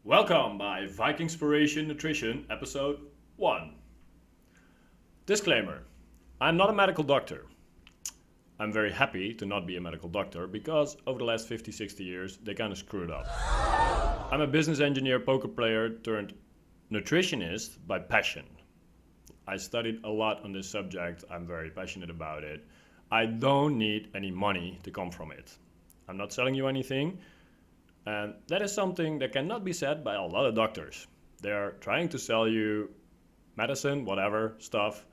Welcome by Vikingspiration Nutrition, episode 1. Disclaimer: I'm not a medical doctor. I'm very happy to not be a medical doctor because over the last 50-60 years they kind of screwed up. I'm a business engineer, poker player turned nutritionist by passion. I studied a lot on this subject. I'm very passionate about it. I don't need any money to come from it. I'm not selling you anything. And that is something that cannot be said by a lot of doctors. They're trying to sell you medicine, whatever, stuff,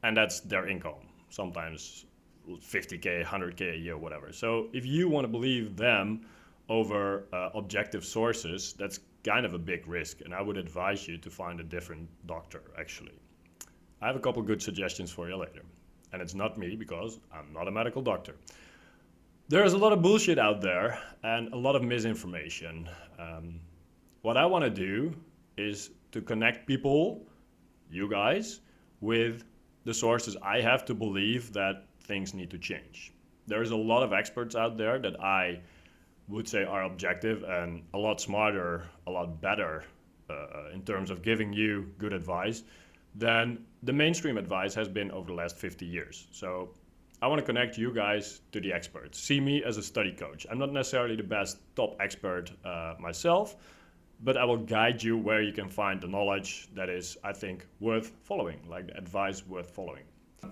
and that's their income. Sometimes 50K, 100K a year, whatever. So if you want to believe them over objective sources, that's kind of a big risk. And I would advise you to find a different doctor, actually. I have a couple good suggestions for you later. And it's not me because I'm not a medical doctor. There's a lot of bullshit out there and a lot of misinformation. What I want to do is to connect people, you guys, with the sources I have to believe that things need to change. There's a lot of experts out there that I would say are objective and a lot smarter, a lot better in terms of giving you good advice than the mainstream advice has been over the last 50 years. So I want to connect you guys to the experts. See me as a study coach. I'm not necessarily the best top expert myself, but I will guide you where you can find the knowledge that is, I think, worth following, like the advice worth following.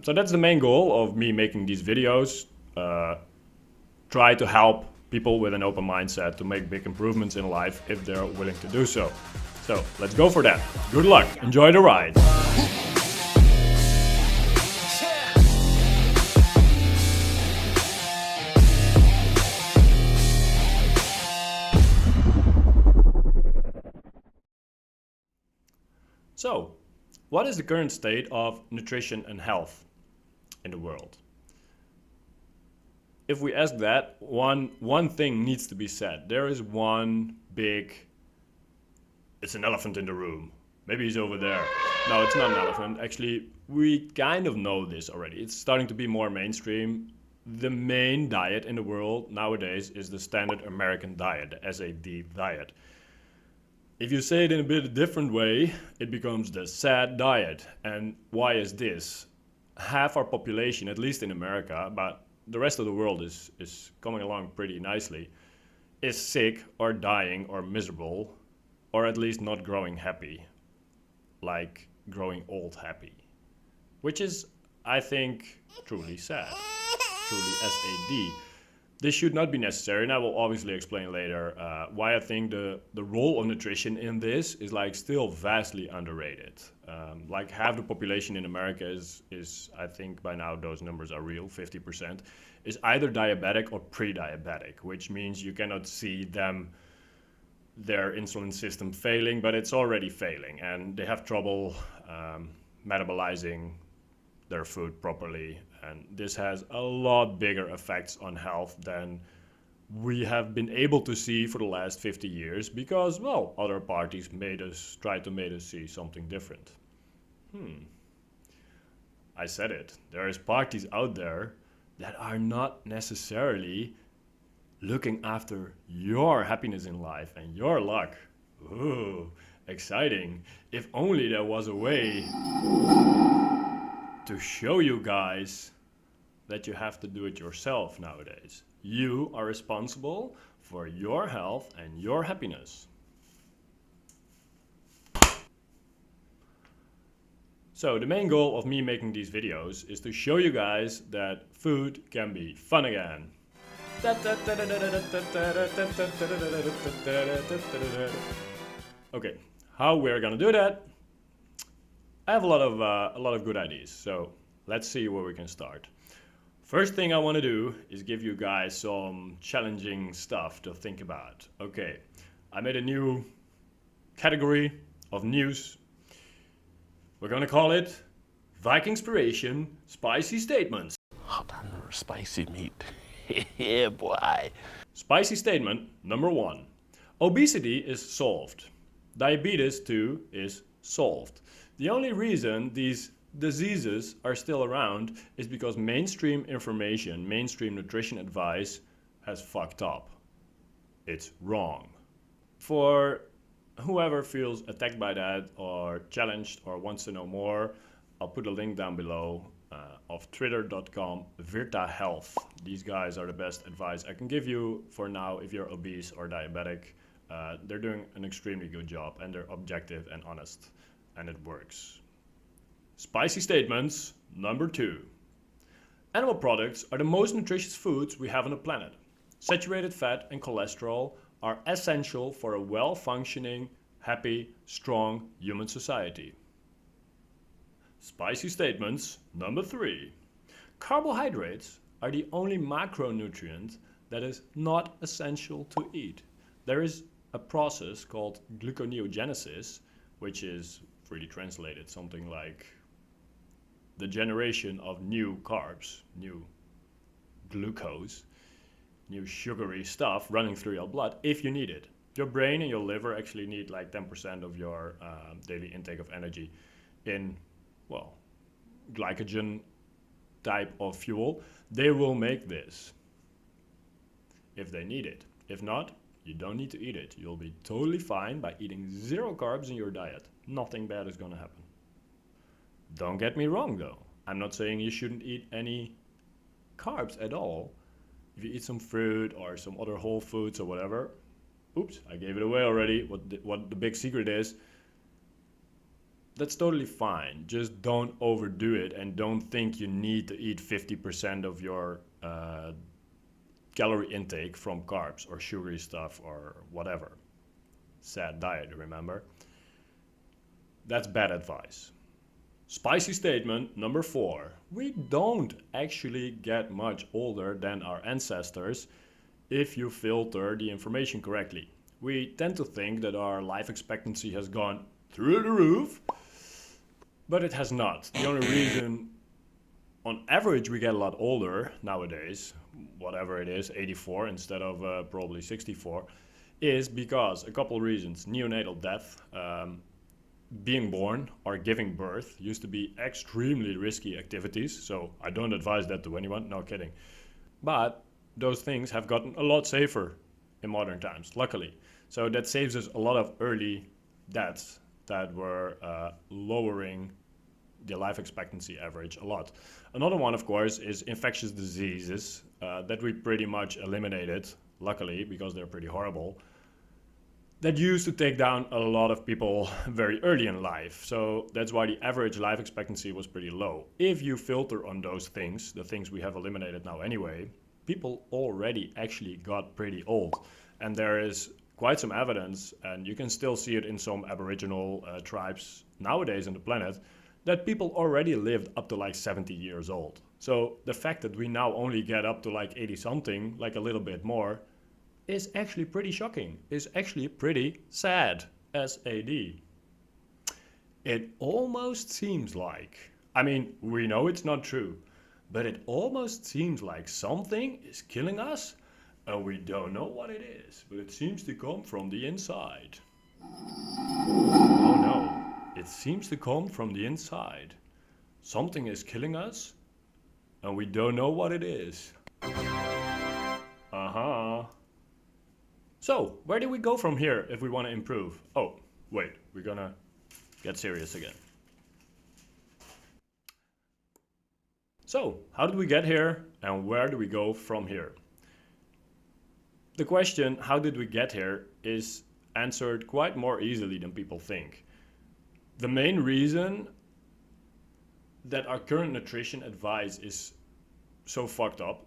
So that's the main goal of me making these videos. Try to help people with an open mindset to make big improvements in life if they're willing to do so. So let's go for that. Good luck. Enjoy the ride. So, what is the current state of nutrition and health in the world? If we ask that, one thing needs to be said. There is one big, it's an elephant in the room. Maybe he's over there. No, it's not an elephant. Actually, we kind of know this already. It's starting to be more mainstream. The main diet in the world nowadays is the standard American diet, the SAD diet. If you say it in a bit different way, it becomes the SAD diet. And why is this? Half our population, at least in America, but the rest of the world is coming along pretty nicely, is sick or dying or miserable, or at least not growing happy, like growing old happy. Which is, I think, truly sad, truly SAD. This should not be necessary, and I will obviously explain later why I think the role of nutrition in this is like still vastly underrated. Like half the population in America is, I think by now those numbers are real, 50%, is either diabetic or pre-diabetic, which means you cannot see their insulin system failing, but it's already failing, and they have trouble metabolizing their food properly, and this has a lot bigger effects on health than we have been able to see for the last 50 years because, well, other parties tried to make us see something different. I said it. There is parties out there that are not necessarily looking after your happiness in life and your luck. Ooh, exciting. If only there was a way to show you guys that you have to do it yourself nowadays. You are responsible for your health and your happiness. So the main goal of me making these videos is to show you guys that food can be fun again. Okay, how we're gonna do that? I have a lot of good ideas, so let's see where we can start. First thing I want to do is give you guys some challenging stuff to think about. Okay, I made a new category of news. We're gonna call it Vikingspiration Spicy Statements. Hot and spicy meat. Yeah, boy. Spicy statement number 1. Obesity is solved. Diabetes too is solved. The only reason these diseases are still around is because mainstream information, mainstream nutrition advice has fucked up. It's wrong. For whoever feels attacked by that or challenged or wants to know more, I'll put a link down below of twitter.com Virta Health. These guys are the best advice I can give you for now if you're obese or diabetic. They're doing an extremely good job and they're objective and honest, and it works. Spicy statements number 2. Animal products are the most nutritious foods we have on the planet. Saturated fat and cholesterol are essential for a well-functioning, happy, strong human society. Spicy statements number 3. Carbohydrates are the only macronutrient that is not essential to eat. There is a process called gluconeogenesis, which is freely translated something like the generation of new carbs, new glucose, new sugary stuff running through your blood if you need it. Your brain and your liver actually need like 10% of your daily intake of energy in, well, glycogen type of fuel. They will make this if they need it. If not, you don't need to eat it. You'll be totally fine by eating 0 carbs in your diet. Nothing bad is going to happen. Don't get me wrong though. I'm not saying you shouldn't eat any carbs at all. If you eat some fruit or some other whole foods or whatever, oops, I gave it away already, what the big secret is, that's totally fine. Just don't overdo it and don't think you need to eat 50% of your calorie intake from carbs or sugary stuff or whatever. Sad diet, remember? That's bad advice. Spicy statement number 4. We don't actually get much older than our ancestors if you filter the information correctly. We tend to think that our life expectancy has gone through the roof, but it has not. The only reason on average we get a lot older nowadays, whatever it is, 84 instead of probably 64, is because a couple of reasons. Neonatal death, being born or giving birth used to be extremely risky activities, so I don't advise that to anyone, no kidding. But those things have gotten a lot safer in modern times, luckily. So that saves us a lot of early deaths that were lowering the life expectancy average a lot. Another one, of course, is infectious diseases that we pretty much eliminated, luckily, because they're pretty horrible. That used to take down a lot of people very early in life. So that's why the average life expectancy was pretty low. If you filter on those things, the things we have eliminated now anyway, people already actually got pretty old. And there is quite some evidence, and you can still see it in some Aboriginal tribes nowadays on the planet, that people already lived up to like 70 years old. So the fact that we now only get up to like 80 something, like a little bit more, is actually pretty shocking, is actually pretty sad, SAD. It almost seems like, I mean, we know it's not true, but it almost seems like something is killing us, and we don't know what it is, but it seems to come from the inside. Oh no. It seems to come from the inside. Something is killing us, and we don't know what it is. Uh-huh. So, where do we go from here if we want to improve? Oh, wait, we're gonna get serious again. So, how did we get here, and where do we go from here? The question, how did we get here, is answered quite more easily than people think. The main reason that our current nutrition advice is so fucked up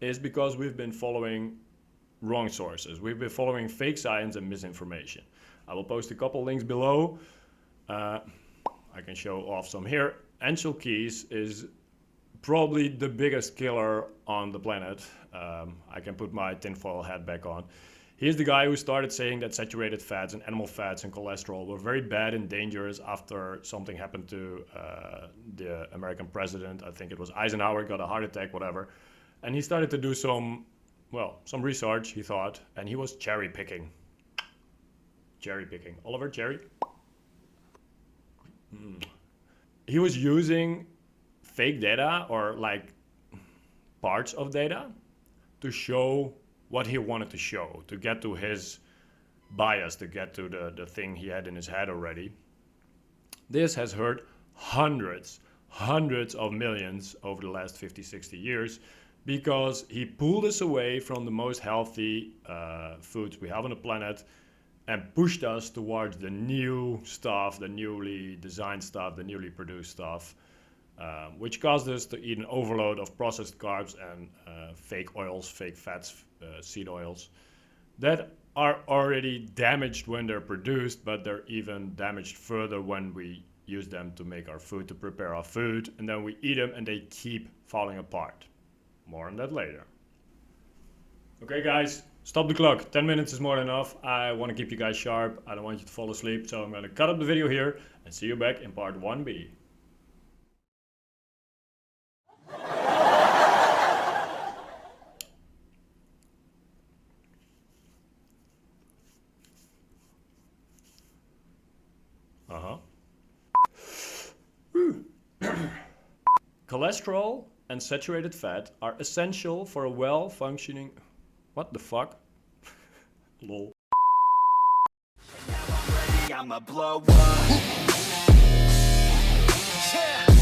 is because we've been following wrong sources. We've been following fake science and misinformation. I will post a couple links below. I can show off some here. Ancel Keys is probably the biggest killer on the planet. I can put my tinfoil hat back on. He's the guy who started saying that saturated fats and animal fats and cholesterol were very bad and dangerous after something happened to the American president. I think it was Eisenhower, got a heart attack, whatever. And he started to do some research, he thought, and he was cherry picking. Cherry picking. Oliver, cherry? He was using fake data or like parts of data to show what he wanted to show, to get to his bias to get to the thing he had in his head already. This has hurt hundreds of millions over the last 50, 60 years because he pulled us away from the most healthy foods we have on the planet and pushed us towards the new stuff, the newly designed stuff, the newly produced stuff, which caused us to eat an overload of processed carbs and fake oils, fake fats, seed oils that are already damaged when they're produced, but they're even damaged further when we use them to make our food, to prepare our food, and then we eat them and they keep falling apart. More on that later. Okay guys, stop the clock. 10 minutes is more than enough. I want to keep you guys sharp. I don't want you to fall asleep, so I'm going to cut up the video here and see you back in part 1b. Cholesterol and saturated fat are essential for a well-functioning... What the fuck? Lol. I'ma blow up. Yeah.